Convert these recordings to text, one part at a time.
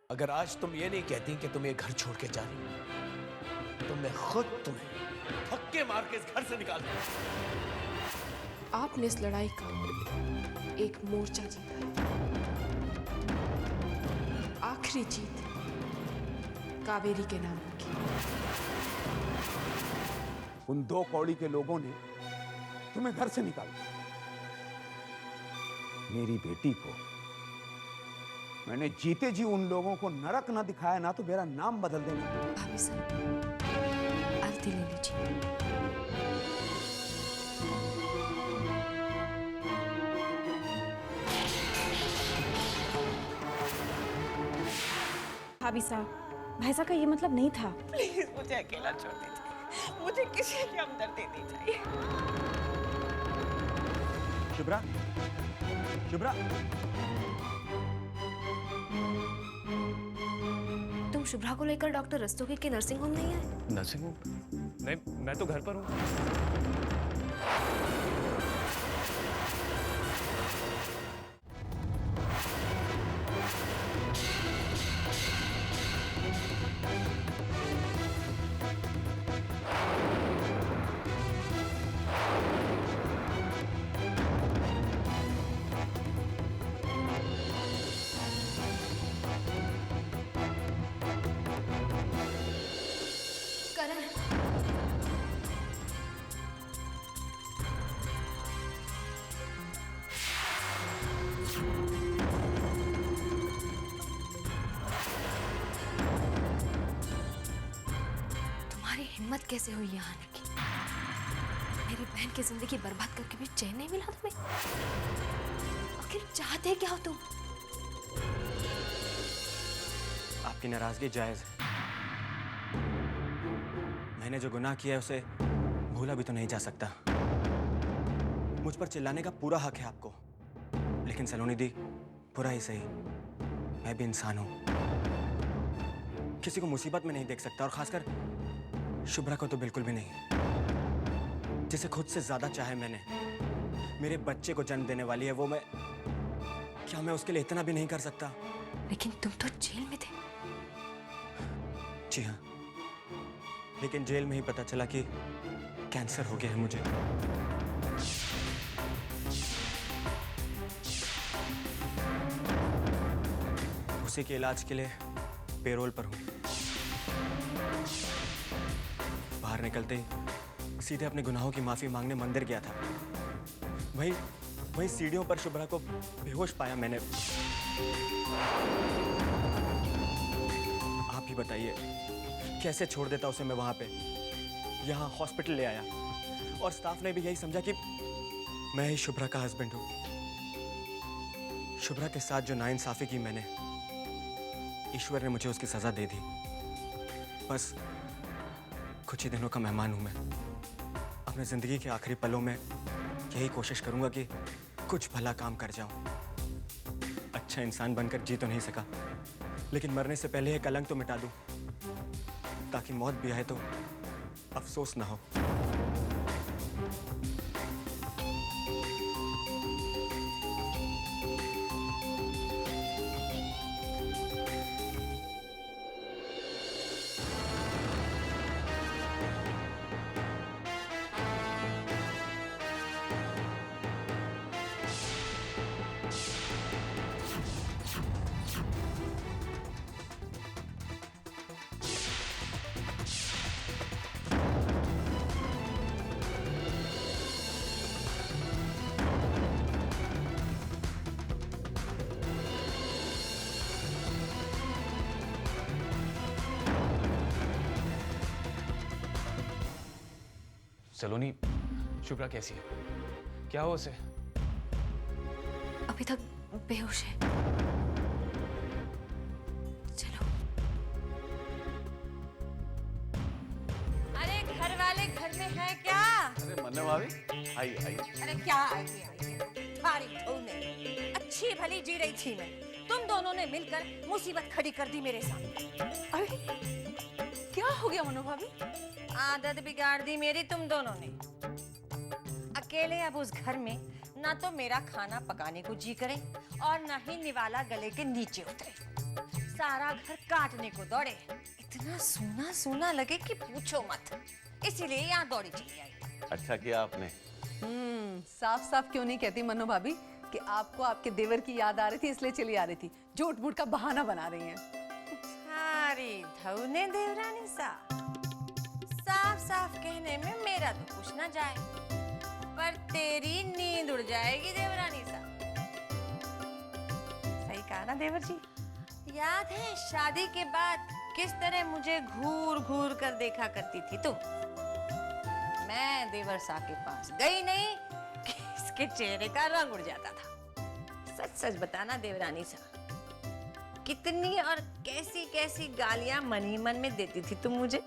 अगर आज तुम ये नहीं कहती कि तुम ये घर छोड़ के जा रही हो, तो मैं खुद तुम्हें धक्के मार के इस घर से निकाल दूंगा। आपने इस लड़ाई का एक मोर्चा जीता है। आखिरी जीत कावेरी के नाम की। उन दो कौड़ी के लोगों ने तुम्हें घर से निकाल दिया। मेरी बेटी को मैंने जीते जी उन लोगों को नरक ना दिखाया ना तो मेरा नाम बदल देना। भाभी साहब, आरती ले लीजिए। भाभी साहब, भाई साहब का ये मतलब नहीं था। प्लीज मुझे अकेला छोड़ दीजिए, मुझे किसी की हमदर्दी नहीं चाहिए। शुभ्रा, शुभ्रा, तुम शुभ्रा को लेकर डॉक्टर रस्तोगी के नर्सिंग होम नहीं आए? Nursing home? नहीं, मैं तो घर पर हूँ। करण, तुम्हारी हिम्मत कैसे हुई यहाँ आने की? मेरी बहन की जिंदगी बर्बाद करके भी चैन नहीं मिला तुम्हें? आखिर चाहते क्या हो तुम? आपकी नाराजगी जायज है। मैंने जो गुनाह किया है उसे भूला भी तो नहीं जा सकता। मुझ पर चिल्लाने का पूरा हक है आपको, लेकिन सलोनी दी, बुरा ही सही, मैं भी इंसान हूं। किसी को मुसीबत में नहीं देख सकता, और खासकर शुभ्रा को तो बिल्कुल भी नहीं, जिसे खुद से ज्यादा चाहे मैंने। मेरे बच्चे को जन्म देने वाली है वो, क्या मैं उसके लिए इतना भी नहीं कर सकता? लेकिन तुम तो जेल में थे। जी हाँ, लेकिन जेल में ही पता चला कि कैंसर हो गया है मुझे। उसी के इलाज के लिए पेरोल पर हूं। बाहर निकलते ही सीधे अपने गुनाहों की माफी मांगने मंदिर गया था। वहीं सीढ़ियों पर शुभ्रा को बेहोश पाया मैंने। आप ही बताइए, कैसे छोड़ देता उसे मैं वहां पे? यहाँ हॉस्पिटल ले आया और स्टाफ ने भी यही समझा कि मैं ही शुभ्रा का हस्बैंड हूं। शुभ्रा के साथ जो नाइंसाफी की मैंने, ईश्वर ने मुझे उसकी सजा दे दी। बस कुछ ही दिनों का मेहमान हूं मैं। अपने जिंदगी के आखिरी पलों में यही कोशिश करूंगा कि कुछ भला काम कर जाऊं। अच्छा इंसान बनकर जी तो नहीं सका, लेकिन मरने से पहले ये कलंक तो मिटा दूं, ताकि मौत भी आए तो अफसोस ना हो। सलोनी, शुभ्रा कैसी है? क्या हो उसे? अभी तक बेहोश है। चलो। अरे घर वाले घर में है क्या? अरे मन्ना भाभी, आइए आइए। अरे क्या आइए तारीफ होने, अच्छी भली जी रही थी मैं, तुम दोनों ने मिलकर मुसीबत खड़ी कर दी मेरे सामने। अरे क्या हो गया मनु भाभी? आदत बिगाड़ दी मेरी तुम दोनों ने। अकेले अब उस घर में ना तो मेरा खाना पकाने को जी करे और ना ही निवाला गले के नीचे उतरे। सारा घर काटने को दौड़े। इतना सूना सूना लगे कि पूछो मत, इसीलिए यहाँ दौड़ी चली आई। अच्छा किया आपने। साफ साफ क्यों नहीं कहती मनो भाभी कि आपको आपके देवर की याद आ रही थी इसलिए चली आ रही थी। झूठ मूठ का बहाना बना रही हैं। सारी धौने देवरानी सा, साफ साफ कहने में मेरा तो कुछ ना जाए, पर तेरी नींद उड़ जाएगी देवरानी सा। सही कहा ना देवर जी? याद है शादी के बाद किस तरह मुझे घूर घूर कर देखा करती थी तुम? मैं देवर साहब के पास गई नहीं कि इसके चेहरे का रंग उड़ जाता था। सच सच बताना देवरानी सा, कितनी और कैसी कैसी गालियां मन ही मन में देती थी तुम मुझे।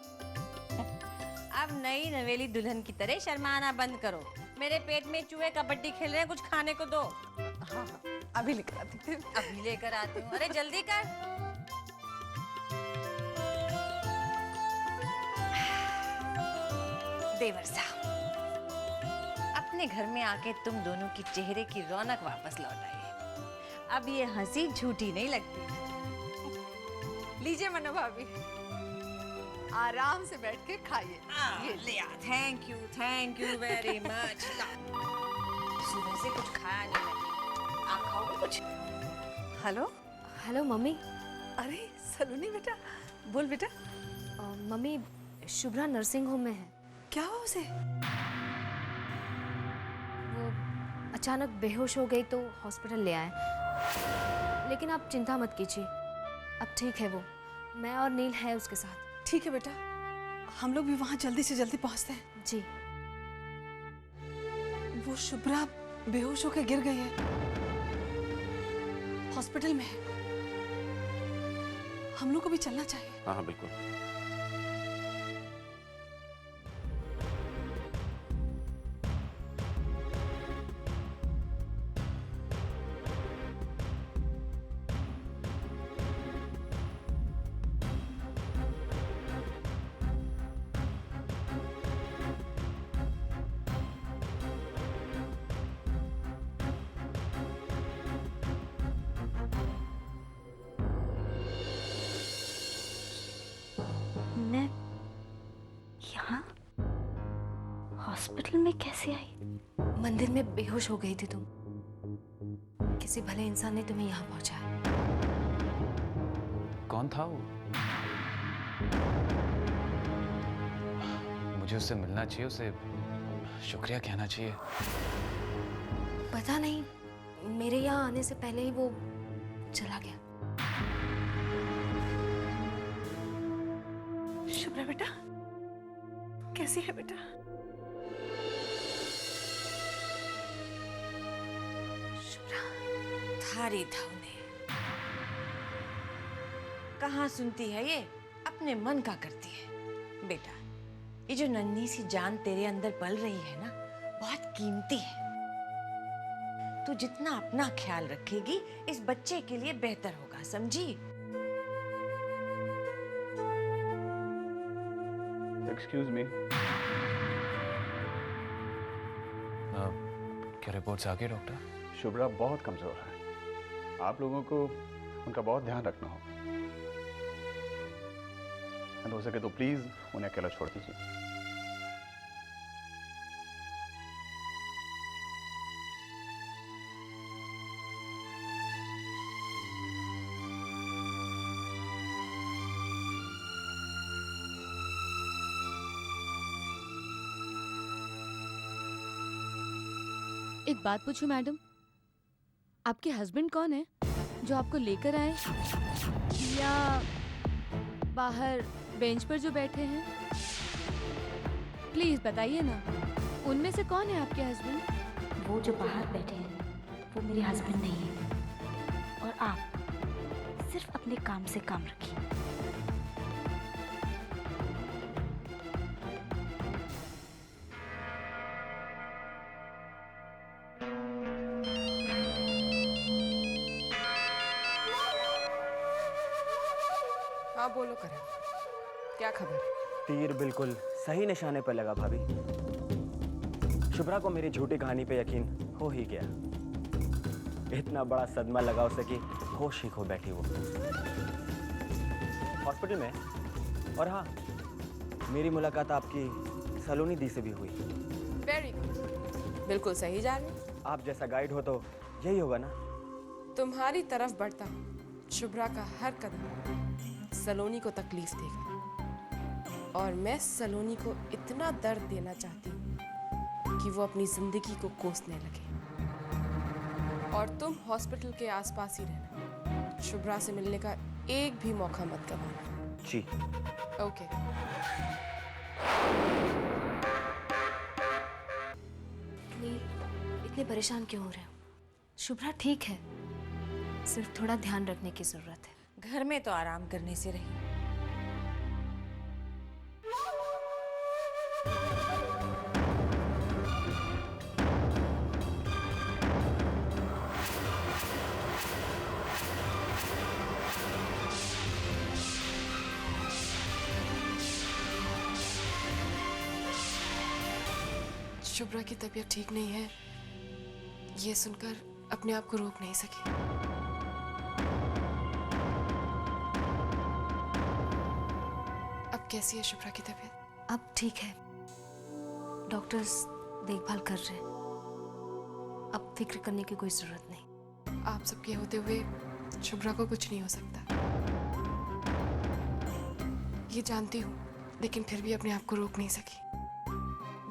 अब नई नवेली दुल्हन की तरह शर्माना बंद करो। मेरे पेट में चूहे कबड्डी खेल रहे हैं, कुछ खाने को दो। हाँ अभी लेकर आती थी। अभी लेकर आती हूँ। अरे जल्दी कर। देवर साहब, अपने घर में आके तुम दोनों की चेहरे की रौनक वापस लौट आई है। अब ये हंसी झूठी नहीं लगती। लीजिए मनो भाभी, आराम से बैठ के खाइए। ये लिया। Thank you very much. सुबह से कुछ खाया नहीं मैंने, आप खाओगे कुछ? Hello hello mummy. अरे सलोनी बेटा, बोल बेटा। मम्मी, शुभ्रा नर्सिंग होम में है। क्या हुआ उसे? वो अचानक बेहोश हो गई तो हॉस्पिटल ले आए, लेकिन आप चिंता मत कीजिए, अब ठीक है वो। मैं और नील है उसके साथ। ठीक है बेटा, हम लोग भी वहां जल्दी से जल्दी पहुंचते हैं। जी। वो शुभ्रा बेहोश होकर गिर गई है, हॉस्पिटल में है। हम लोग को भी चलना चाहिए। हाँ हाँ बिल्कुल। मैं यहाँ हॉस्पिटल में कैसे आई? मंदिर में बेहोश हो गई थी तुम, किसी भले इंसान ने तुम्हें यहाँ पहुंचाया। कौन था वो? मुझे उससे मिलना चाहिए, उसे शुक्रिया कहना चाहिए। पता नहीं, मेरे यहाँ आने से पहले ही वो चला गया। शुभ्रा बेटा, कैसी है बेटा? शुभ्रा थारी धौने, कहाँ सुनती है ये, अपने मन का करती है। बेटा, ये जो नन्ही सी जान तेरे अंदर पल रही है ना, बहुत कीमती है। तू जितना अपना ख्याल रखेगी, इस बच्चे के लिए बेहतर होगा, समझी? एक्सक्यूज मी, क्या रिपोर्ट्स आ गई डॉक्टर? शुभ्रा बहुत कमजोर है, आप लोगों को उनका बहुत ध्यान रखना होगा। हो सके तो प्लीज उन्हें अकेला छोड़ दीजिए। एक बात पूछूं मैडम, आपके हस्बैंड कौन है जो आपको लेकर आए, या बाहर बेंच पर जो बैठे हैं? प्लीज बताइए ना, उनमें से कौन है आपके हस्बैंड? वो जो बाहर बैठे हैं वो मेरे हस्बैंड नहीं है, और आप सिर्फ अपने काम से काम रखिए। हाँ बोलो करण, क्या खबर? तीर बिल्कुल सही निशाने पर लगा भाभी। शुभ्रा को मेरी झूठी कहानी पे यकीन हो ही गया। इतना बड़ा सदमा लगा उसे कि होश ही खो बैठी वो। हॉस्पिटल में। और हाँ, मेरी मुलाकात आपकी सलोनी दी से भी हुई। वेरी गुड, बिल्कुल सही जा रहे। आप जैसा गाइड हो तो यही होगा ना। तुम्हारी तरफ बढ़ता शुभ्रा का हर कदम सलोनी को तकलीफ देगा, और मैं सलोनी को इतना दर्द देना चाहती हूँ कि वो अपनी जिंदगी को कोसने लगे। और तुम हॉस्पिटल के आसपास ही रहना, शुभ्रा से मिलने का एक भी मौका मत गवाना। जी। ओके। इतने परेशान क्यों हो रहे हो? शुभ्रा ठीक है, सिर्फ थोड़ा ध्यान रखने की जरूरत है। घर में तो आराम करने से रही। शुभ्रा की तबीयत ठीक नहीं है, ये सुनकर अपने आप को रोक नहीं सकी। अब कैसी है शुभ्रा की तबीयत? अब ठीक है, डॉक्टर्स देखभाल कर रहे हैं। अब फिक्र करने की कोई जरूरत नहीं। आप सबके होते हुए शुभ्रा को कुछ नहीं हो सकता, ये जानती हूँ, लेकिन फिर भी अपने आप को रोक नहीं सकी।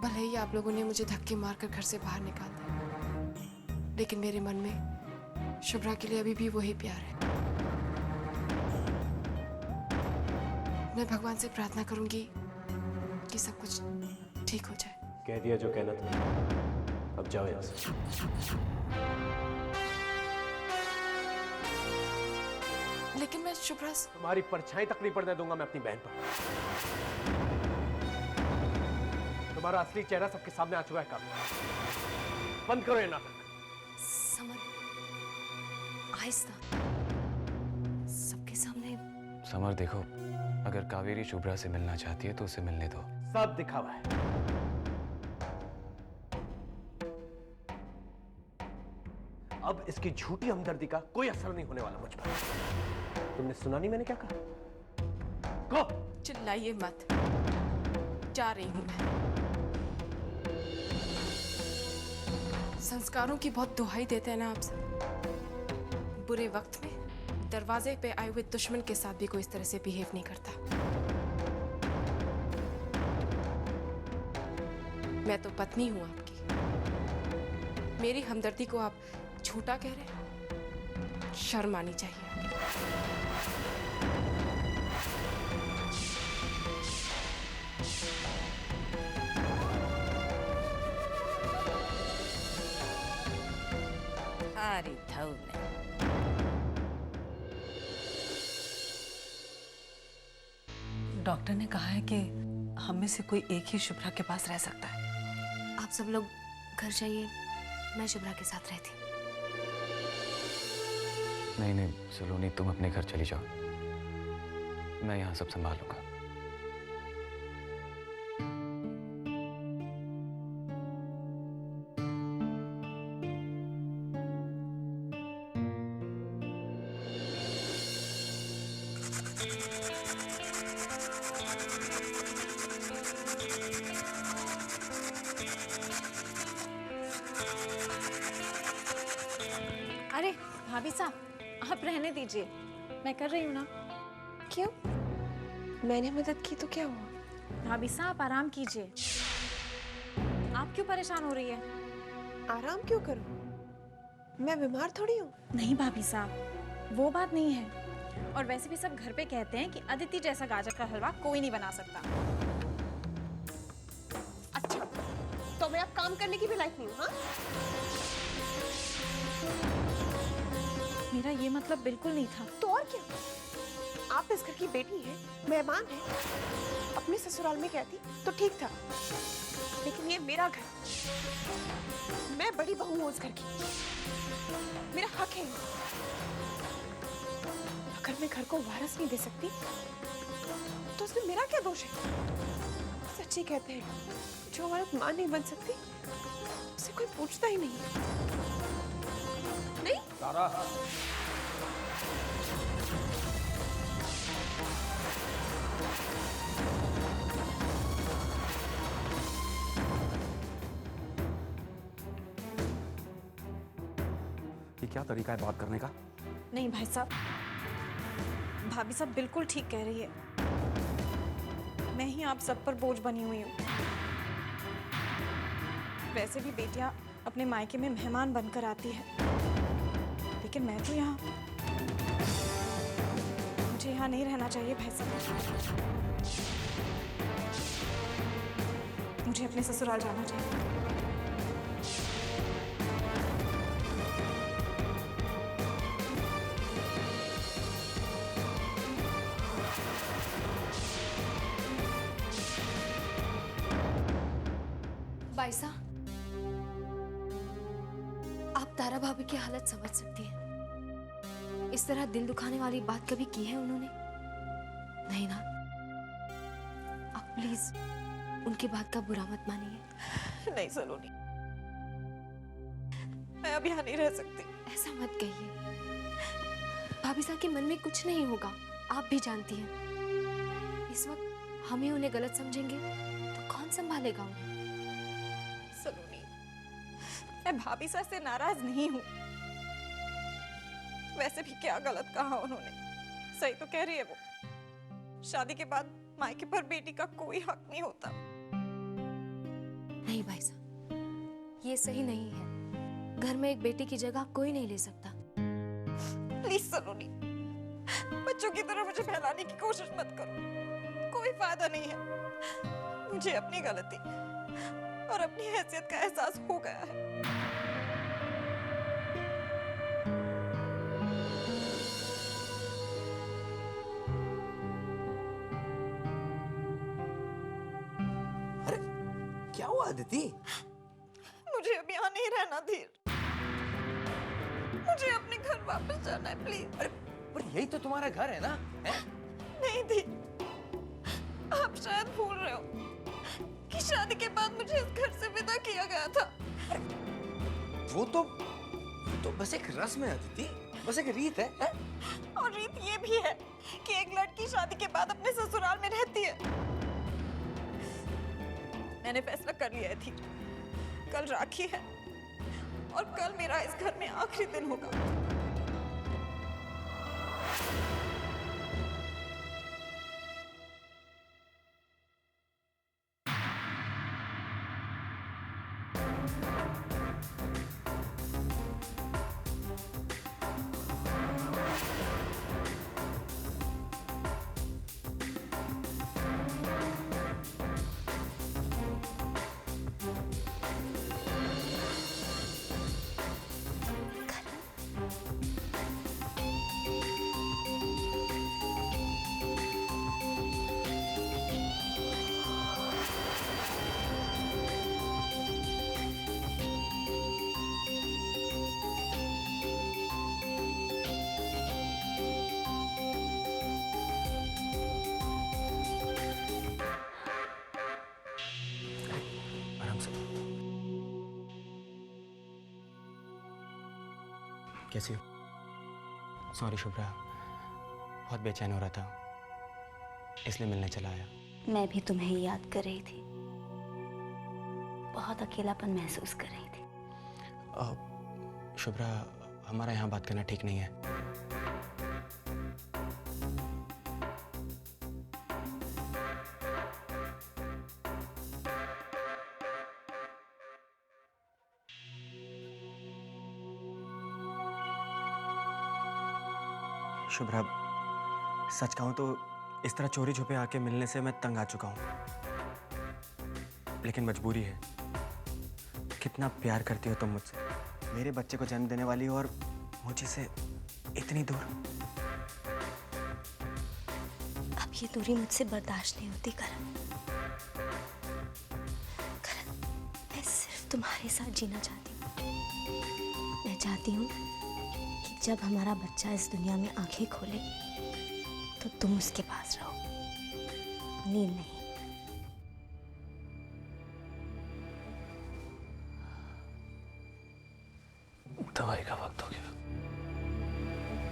भले ही आप लोगों ने मुझे धक्के मारकर घर से बाहर निकाल दिया, लेकिन मेरे मन में शुभ्रा के लिए अभी भी वही प्यार है। मैं भगवान से प्रार्थना करूंगी कि सब कुछ ठीक हो जाए। कह दिया जो कहना था, अब जाओ यहाँ से। लेकिन मैं शुभ्रा से... तुम्हारी परछाई तक नहीं पड़ने दूंगा मैं अपनी बहन पर। तुम्हारा असली चेहरा सबके सामने आ चुका है। काम बंद करो ये नाटक। समर, आहिस्ता, सबके सामने। समर देखो, अगर कावेरी शुभ्रा से मिलना चाहती है तो उसे मिलने दो। सब दिखावा है। अब इसकी झूठी हमदर्दी का कोई असर नहीं होने वाला मुझ पर। तुमने सुना नहीं मैंने क्या कहा? कहो। चिल्लाइए मत, जा रही हूं मैं। संस्कारों की बहुत दुहाई देते हैं ना आप सब। बुरे वक्त में दरवाजे पे आए हुए दुश्मन के साथ भी कोई इस तरह से बिहेव नहीं करता। मैं तो पत्नी हूं आपकी। मेरी हमदर्दी को आप झूठा कह रहे हैं? शर्म आनी चाहिए। हारी धौल ने। डॉक्टर ने कहा है कि हम में से कोई एक ही शुभ्रा के पास रह सकता है। आप सब लोग घर जाइए, मैं शुभ्रा के साथ रहती हूँ। नहीं नहीं सलोनी, तुम अपने घर चली जाओ, मैं यहाँ सब संभालूंगा। अरे भाभी साहब, आप रहने दीजिए, मैं कर रही हूँ ना। क्यों? मैंने मदद की तो क्या हुआ? भाभी साहब आराम कीजिए। आप क्यों परेशान हो रही है? आराम क्यों करूं? मैं बीमार थोड़ी हूँ। नहीं भाभी साहब, वो बात नहीं है। और वैसे भी सब घर पे कहते हैं कि अदिति जैसा गाजर का हलवा कोई नहीं बना सकता। अच्छा, तो मैं अब काम करने की भी लायक नहीं हूँ? हाँ? मेरा ये मतलब बिल्कुल नहीं था। तो और क्या? आप इस घर की बेटी हैं, मेहमान हैं। अपने ससुराल में कहती तो ठीक था, लेकिन ये मेरा घर, मैं बड़ी बहू हूँ उस घर की, मेरा हक है। अगर मैं घर को वारस नहीं दे सकती तो उसमें मेरा क्या दोष है? सच्ची कहते हैं, जो औरत मां नहीं बन सकती उसे कोई पूछता ही नहीं। नहीं तारा, क्या तरीका है बात करने का? नहीं भाई साहब, भाभी साहब बिल्कुल ठीक कह रही है। मैं ही आप सब पर बोझ बनी हुई हूँ। वैसे भी बेटियां अपने मायके में मेहमान बनकर आती है, लेकिन मैं तो यहाँ, मुझे यहाँ नहीं रहना चाहिए भाई साहब। मुझे अपने ससुराल जाना चाहिए। बाइसा, आप तारा भाभी की हालत समझ सकती हैं। इस तरह दिल दुखाने वाली बात कभी की है उन्होंने? नहीं ना? आप प्लीज उनकी बात का बुरा मत मानिए। नहीं सलोनी, मैं अब यहाँ नहीं रह सकती। ऐसा मत कहिए। भाभी साहब के मन में कुछ नहीं होगा, आप भी जानती हैं। इस वक्त हम ही उन्हें गलत समझेंगे तो कौन संभालेगा उन्हें? सलोनी, मैं भाभी साहब से नाराज नहीं हूँ। वैसे भी क्या गलत कहा उन्होंने? सही तो कह रही है वो। शादी के बाद मायके पर बेटी का कोई हक नहीं होता। नहीं भाई साहब, ये सही नहीं है। घर में एक बेटी की जगह कोई नहीं ले सकता। प्लीज सलोनी, बच्चों की तरह मुझे फैलाने की कोशिश मत करो। कोई फायदा नहीं है। मुझे अपनी गलती और अपनी हैसियत का एहसास हो गया है। क्या हुआ अदिति? मुझे अब यहाँ नहीं रहना धीर। मुझे अपने घर वापस जाना है प्लीज। अरे पर यही तो तुम्हारा घर है ना? है? नहीं धीर, आप शायद भूल रहे हो कि शादी के बाद मुझे इस घर से विदा किया गया था। वो तो बस एक रस्म है अदिति, बस एक रीत है? और रीत ये भी है कि एक लड़की शादी के बाद अपने ससुराल में रहती है। मैंने फैसला कर लिया है थी। कल राखी है और कल मेरा इस घर में आखिरी दिन होगा। कैसी हो? सॉरी शुभ्रा, बहुत बेचैन हो रहा था, इसलिए मिलने चला आया। मैं भी तुम्हें ही याद कर रही थी। बहुत अकेलापन महसूस कर रही थी। शुभ्रा, हमारा यहाँ बात करना ठीक नहीं है। शुभ्रा, सच कहूं तो इस तरह चोरी छुपे आके मिलने से मैं तंग आ चुका हूं, लेकिन मजबूरी है। कितना प्यार करती हो तुम मुझसे, मेरे बच्चे को जन्म देने वाली हो, और मुझे से इतनी दूर। अब ये दूरी मुझसे बर्दाश्त नहीं होती करण। मैं सिर्फ तुम्हारे साथ जीना चाहती हूँ। मैं चाहती हूँ कि जब हमारा बच्चा इस दुनिया में आंखें खोले तो तुम उसके पास रहो, नील नहीं। दवाई का वक्त हो गया।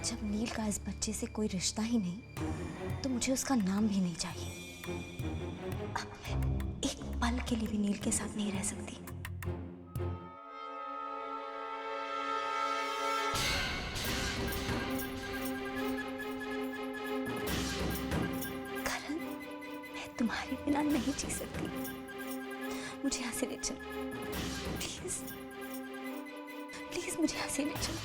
जब नील का इस बच्चे से कोई रिश्ता ही नहीं, तो मुझे उसका नाम भी नहीं चाहिए। अब मैं एक पल के लिए भी नील के साथ नहीं रह सकती। तुम्हारे बिना नहीं जी सकती। मुझे यहाँ से ले चलो प्लीज, प्लीज मुझे यहाँ से ले चलो।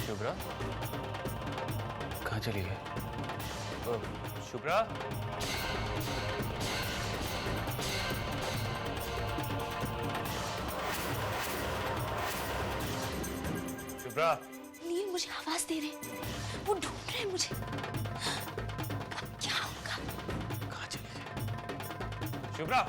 शुभ्रा कहाँ चली गई? शुभ्रा शुभ्रा नील मुझे आवाज दे रहे, वो ढूंढ रहे हैं मुझे। अब क्या होगा? कहाँ चली गई? शुभ्रा